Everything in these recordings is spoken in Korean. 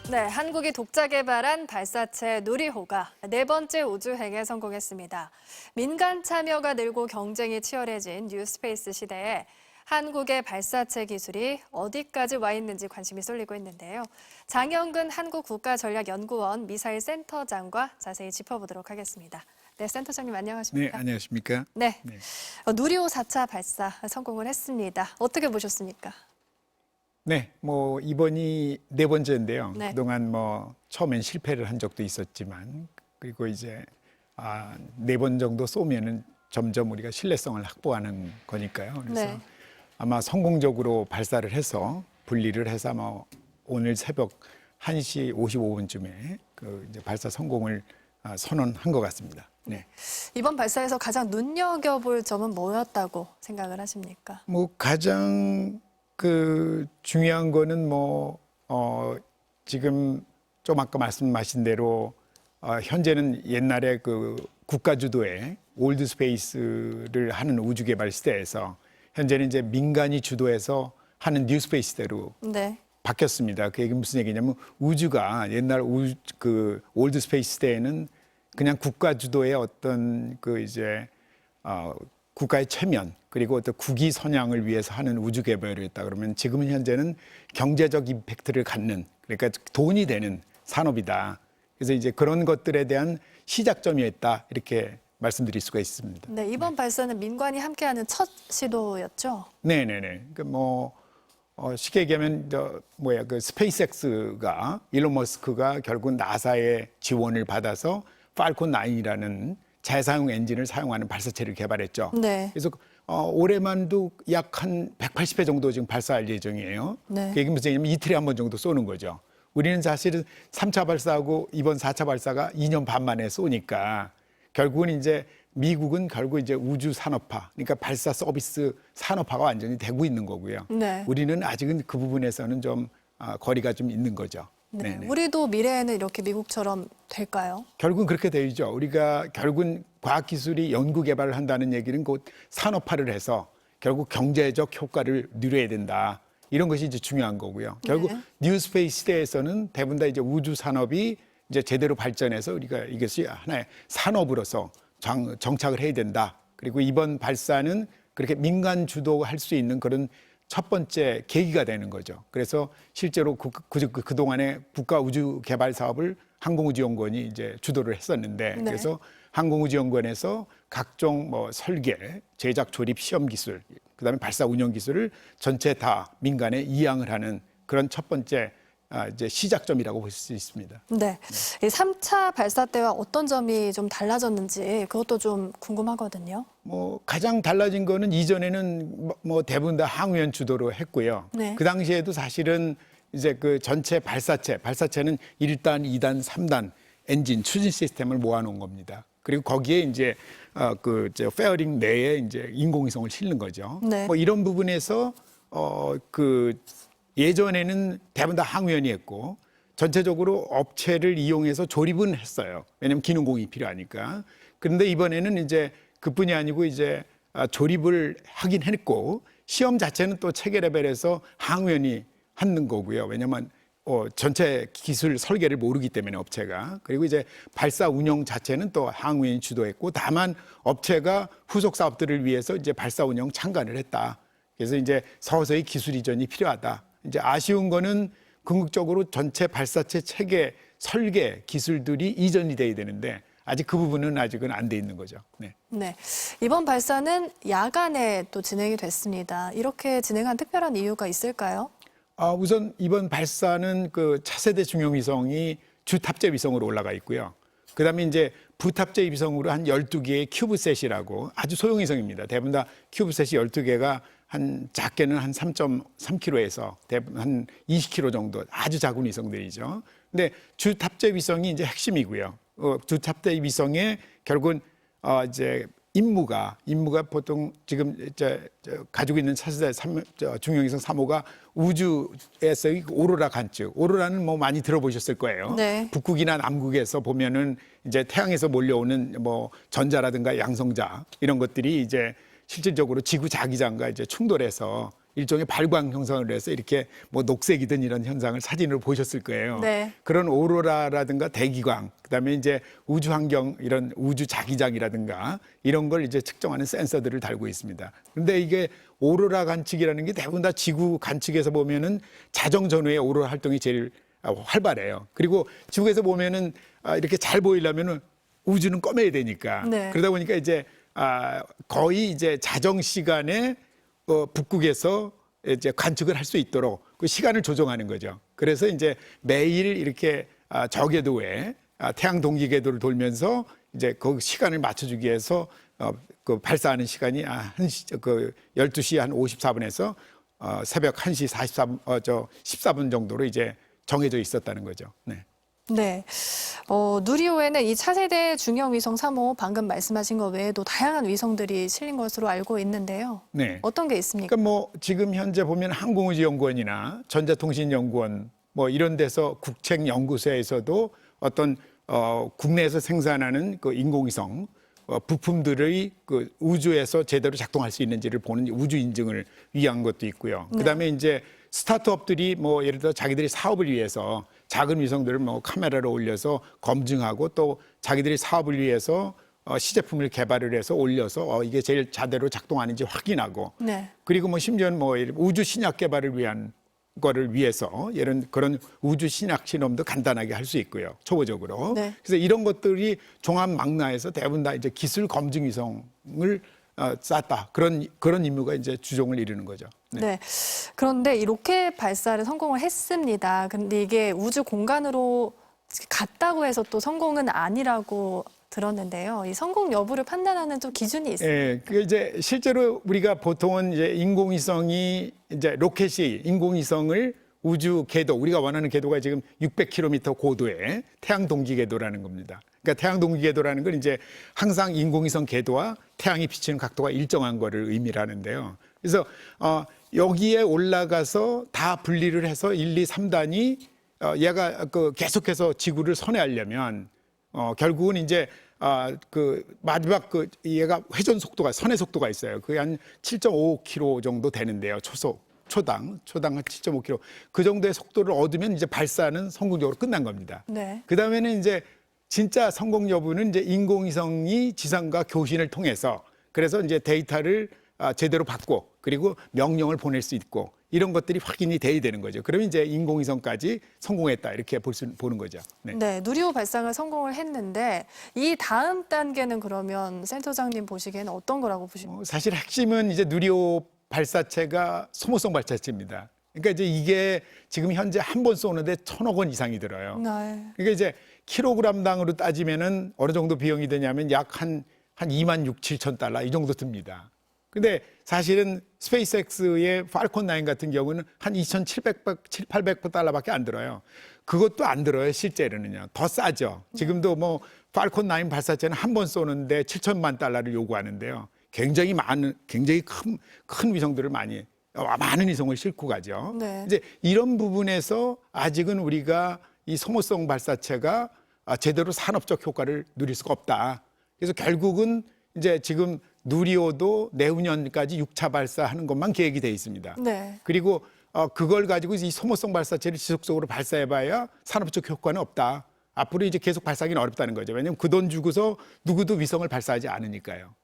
네, 한국이 독자 개발한 발사체 누리호가 네 번째 우주행에 성공했습니다. 민간 참여가 늘고 경쟁이 치열해진 뉴스페이스 시대에 한국의 발사체 기술이 어디까지 와 있는지 관심이 쏠리고 있는데요. 장영근 한국국가전략연구원 미사일센터장과 자세히 짚어보도록 하겠습니다. 네, 센터장님 네, 안녕하십니까? 안녕하십니까? 네, 네. 누리호 4차 발사 성공을 했습니다. 어떻게 보셨습니까? 네, 뭐 이번이 네 번째인데요. 네. 그동안 뭐 처음엔 실패를 한 적도 있었지만 그리고 이제 네 번 정도 쏘면은 점점 우리가 신뢰성을 확보하는 거니까요. 그래서 네. 아마 성공적으로 발사를 해서 분리를 해서 아마 오늘 새벽 1시 55분쯤에 그 이제 발사 성공을 선언한 것 같습니다. 네. 이번 발사에서 가장 눈여겨볼 점은 뭐였다고 생각을 하십니까? 뭐 가장 그 중요한 거는 뭐 지금 좀 아까 말씀하신 대로 현재는 옛날에 그 국가 주도의 올드 스페이스를 하는 우주 개발 시대에서 현재는 이제 민간이 주도해서 하는 뉴 스페이스대로 네. 바뀌었습니다. 그 얘기 무슨 얘기냐면 우주가 옛날 그 올드 스페이스 시대에는 그냥 국가 주도의 어떤 그 이제 국가의 체면 그리고 어떤 국위 선양을 위해서 하는 우주 개발이었다 그러면 지금은 현재는 경제적 임팩트를 갖는 그러니까 돈이 되는 산업이다. 그래서 이제 그런 것들에 대한 시작점이었다 이렇게 말씀드릴 수가 있습니다. 네, 이번 발사는 민관이 함께하는 첫 시도였죠? 네네네. 뭐 쉽게 얘기하면 그 스페이스X가 일론 머스크가 결국 나사의 지원을 받아서 팔콘 9이라는 재사용 엔진을 사용하는 발사체를 개발했죠. 네. 그래서 올해만도 약 한 180회 정도 지금 발사할 예정이에요. 네. 그 얘기 무슨 얘기냐면 이틀에 한 번 정도 쏘는 거죠. 우리는 사실은 3차 발사하고 이번 4차 발사가 2년 반 만에 쏘니까 결국은 이제 미국은 결국 이제 우주 산업화, 그러니까 발사 서비스 산업화가 완전히 되고 있는 거고요. 네. 우리는 아직은 그 부분에서는 좀 거리가 좀 있는 거죠. 네. 네네. 우리도 미래에는 이렇게 미국처럼 될까요? 결국은 그렇게 되죠. 우리가 결국은 과학기술이 연구 개발을 한다는 얘기는 곧 산업화를 해서 결국 경제적 효과를 누려야 된다. 이런 것이 이제 중요한 거고요. 결국 네. 뉴스페이스 시대에서는 대부분 다 이제 우주 산업이 이제 제대로 발전해서 우리가 이것이 하나의 산업으로서 정착을 해야 된다. 그리고 이번 발사는 그렇게 민간 주도할 수 있는 그런 첫 번째 계기가 되는 거죠. 그래서 실제로 그동안의 국가 우주 개발 사업을 항공우주연구원이 이제 주도를 했었는데 네. 그래서 항공우주연구원에서 각종 뭐 설계, 제작, 조립, 시험 기술, 그다음에 발사 운영 기술을 전체 다 민간에 이양을 하는 그런 첫 번째 이제 시작점이라고 볼 수 있습니다. 네. 이 3차 발사 때와 어떤 점이 좀 달라졌는지 그것도 좀 궁금하거든요. 뭐 가장 달라진 거는 이전에는 뭐 대부분 다 항우연 주도로 했고요. 네. 그 당시에도 사실은 이제 그 전체 발사체는 1단, 2단, 3단 엔진 추진 시스템을 모아놓은 겁니다. 그리고 거기에 이제 페어링 내에 이제 인공위성을 실는 거죠. 네. 뭐 이런 부분에서 예전에는 대부분 다 항우연이 했고 전체적으로 업체를 이용해서 조립은 했어요. 왜냐하면 기능공이 필요하니까. 그런데 이번에는 이제 그뿐이 아니고 이제 조립을 하긴 했고 시험 자체는 또 체계 레벨에서 항우연이 하는 거고요. 왜냐하면 전체 기술 설계를 모르기 때문에 업체가. 그리고 이제 발사 운영 자체는 또 항우연이 주도했고 다만 업체가 후속 사업들을 위해서 이제 발사 운영 참관을 했다. 그래서 이제 서서히 기술 이전이 필요하다. 이제 아쉬운 거는 궁극적으로 전체 발사체 체계 설계 기술들이 이전이 돼야 되는데 아직 그 부분은 아직은 안 돼 있는 거죠. 네. 네. 이번 발사는 야간에 또 진행이 됐습니다. 이렇게 진행한 특별한 이유가 있을까요? 우선 이번 발사는 그 차세대 중형위성이 주탑재 위성으로 올라가 있고요. 그다음에 이제 부탑재 위성으로 한 12개의 큐브셋이라고 아주 소형위성입니다. 대부분 다 큐브셋이 12개가 한 작게는 한 3.3km에서 대부분 한 20km 정도 아주 작은 위성들이죠. 근데 주탑재 위성이 이제 핵심이고요. 주탑재 위성의 결국은 이제 임무가 보통 지금 이제 가지고 있는 차세대 중형위성 3호가 우주에서의 오로라 관측. 오로라는 뭐 많이 들어보셨을 거예요. 네. 북극이나 남극에서 보면은 이제 태양에서 몰려오는 뭐 전자라든가 양성자 이런 것들이 이제 실질적으로 지구 자기장과 이제 충돌해서 일종의 발광 형상을 해서 이렇게 뭐 녹색이든 이런 현상을 사진으로 보셨을 거예요. 네. 그런 오로라라든가 대기광, 그다음에 이제 우주 환경 이런 우주 자기장이라든가 이런 걸 이제 측정하는 센서들을 달고 있습니다. 그런데 이게 오로라 관측이라는 게 대부분 다 지구 관측에서 보면은 자정 전후에 오로라 활동이 제일 활발해요. 그리고 지구에서 보면은 이렇게 잘 보이려면은 우주는 검해야 되니까. 네. 그러다 보니까 이제 거의 이제 자정 시간에 북극에서 이제 관측을 할 수 있도록 그 시간을 조정하는 거죠. 그래서 이제 매일 이렇게 저궤도에 태양 동기 궤도를 돌면서 이제 그 시간을 맞춰주기 위해서 그 발사하는 시간이 12시 한 54분에서 새벽 1시 14분 정도로 이제 정해져 있었다는 거죠. 네. 네. 누리호에는 이 차세대 중형 위성 3호 방금 말씀하신 것 외에도 다양한 위성들이 실린 것으로 알고 있는데요. 네. 어떤 게 있습니까? 그러니까 뭐 지금 현재 보면 항공우주연구원이나 전자통신연구원 뭐 이런 데서 국책연구소에서도 어떤 국내에서 생산하는 그 인공위성 부품들의 그 우주에서 제대로 작동할 수 있는지를 보는 우주 인증을 위한 것도 있고요. 그다음에 이제 스타트업들이 뭐 예를 들어 자기들이 사업을 위해서 작은 위성들을 뭐 카메라로 올려서 검증하고 또 자기들이 사업을 위해서 시제품을 개발을 해서 올려서 이게 제일 제대로 작동하는지 확인하고 네. 그리고 뭐 심지어는 뭐 우주 신약 개발을 위한 거를 위해서 이런 그런 우주 신약 실험도 간단하게 할 수 있고요. 초보적으로. 네. 그래서 이런 것들이 종합 망라해서 대부분 다 이제 기술 검증 위성을 쌓았다. 그런 임무가 이제 주종을 이루는 거죠. 네. 네. 그런데 이 로켓 발사를 성공을 했습니다. 근데 이게 우주 공간으로 갔다고 해서 또 성공은 아니라고 들었는데요. 이 성공 여부를 판단하는 좀 기준이 있습니다. 예, 그 이제 실제로 우리가 보통은 이제 인공위성이 이제 로켓이 인공위성을 우주 궤도, 우리가 원하는 궤도가 지금 600km 고도의 태양 동기 궤도라는 겁니다. 그러니까 태양 동기 궤도라는 건 이제 항상 인공위성 궤도와 태양이 비치는 각도가 일정한 거를 의미를 하는데요. 그래서 여기에 올라가서 다 분리를 해서 1, 2, 3단이 얘가 그 계속해서 지구를 선회하려면 결국은 이제 그 마지막 그 얘가 회전 속도가 선회 속도가 있어요. 그게 한 7.5km 정도 되는데요. 초당 한 7.5km. 그 정도의 속도를 얻으면 이제 발사는 성공적으로 끝난 겁니다. 네. 그다음에는 이제 진짜 성공 여부는 이제 인공위성이 지상과 교신을 통해서 그래서 이제 데이터를 제대로 받고 그리고 명령을 보낼 수 있고 이런 것들이 확인이 돼야 되는 거죠. 그러면 이제 인공위성까지 성공했다 이렇게 보는 거죠. 네. 네, 누리호 발상을 성공을 했는데 이 다음 단계는 그러면 센터장님 보시기에는 어떤 거라고 보십니까? 사실 핵심은 이제 누리호 발사체가 소모성 발사체입니다. 그러니까 이제 이게 지금 현재 한 번 쏘는데 1,000억 원 이상이 들어요. 네. 그러니까 이제 킬로그램당으로 따지면은 어느 정도 비용이 드냐면 약 한 2만 6, 7천 달러 이 정도 듭니다. 근데 사실은 스페이스X의 팔콘 9 같은 경우는 한 2,700, 800달러밖에 안 들어요. 그것도 안 들어요, 실제로는요. 더 싸죠. 지금도 뭐 팔콘 9 발사체는 한 번 쏘는데 7천만 달러를 요구하는데요. 굉장히 큰 위성들을 많은 위성을 싣고 가죠. 네. 이제 이런 부분에서 아직은 우리가 이 소모성 발사체가 제대로 산업적 효과를 누릴 수가 없다. 그래서 결국은 이제 지금 누리호도 내후년까지 6차 발사하는 것만 계획이 돼 있습니다. 네. 그리고 그걸 가지고 이 소모성 발사체를 지속적으로 발사해봐야 산업적 효과는 없다. 앞으로 이제 계속 발사하기는 어렵다는 거죠. 왜냐하면 그 돈 주고서 누구도 위성을 발사하지 않으니까요.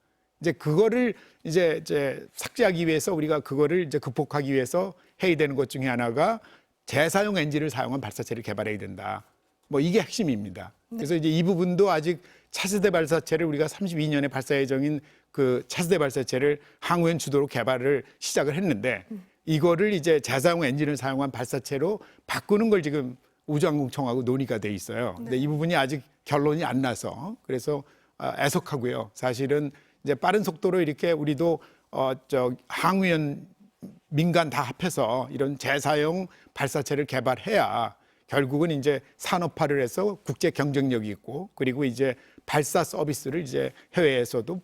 이제 그거를 이제 삭제하기 위해서 우리가 그거를 이제 극복하기 위해서 해야 되는 것 중에 하나가 재사용 엔진을 사용한 발사체를 개발해야 된다. 뭐 이게 핵심입니다. 그래서 이제 이 부분도 아직 차세대 발사체를 우리가 32년에 발사 예정인 그 차세대 발사체를 항우연 주도로 개발을 시작을 했는데 이거를 이제 재사용 엔진을 사용한 발사체로 바꾸는 걸 지금 우주항공청하고 논의가 돼 있어요. 근데 이 부분이 아직 결론이 안 나서 그래서 애석하고요. 사실은 이제 빠른 속도로 이렇게 우리도 항우연 민간 다 합해서 이런 재사용 발사체를 개발해야 결국은 이제 산업화를 해서 국제 경쟁력이 있고 그리고 이제 발사 서비스를 이제 해외에서도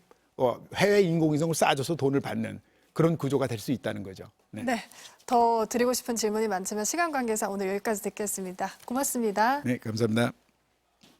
해외 인공위성을 쏴줘서 돈을 받는 그런 구조가 될 수 있다는 거죠. 네. 네. 더 드리고 싶은 질문이 많지만 시간 관계상 오늘 여기까지 듣겠습니다. 고맙습니다. 네, 감사합니다.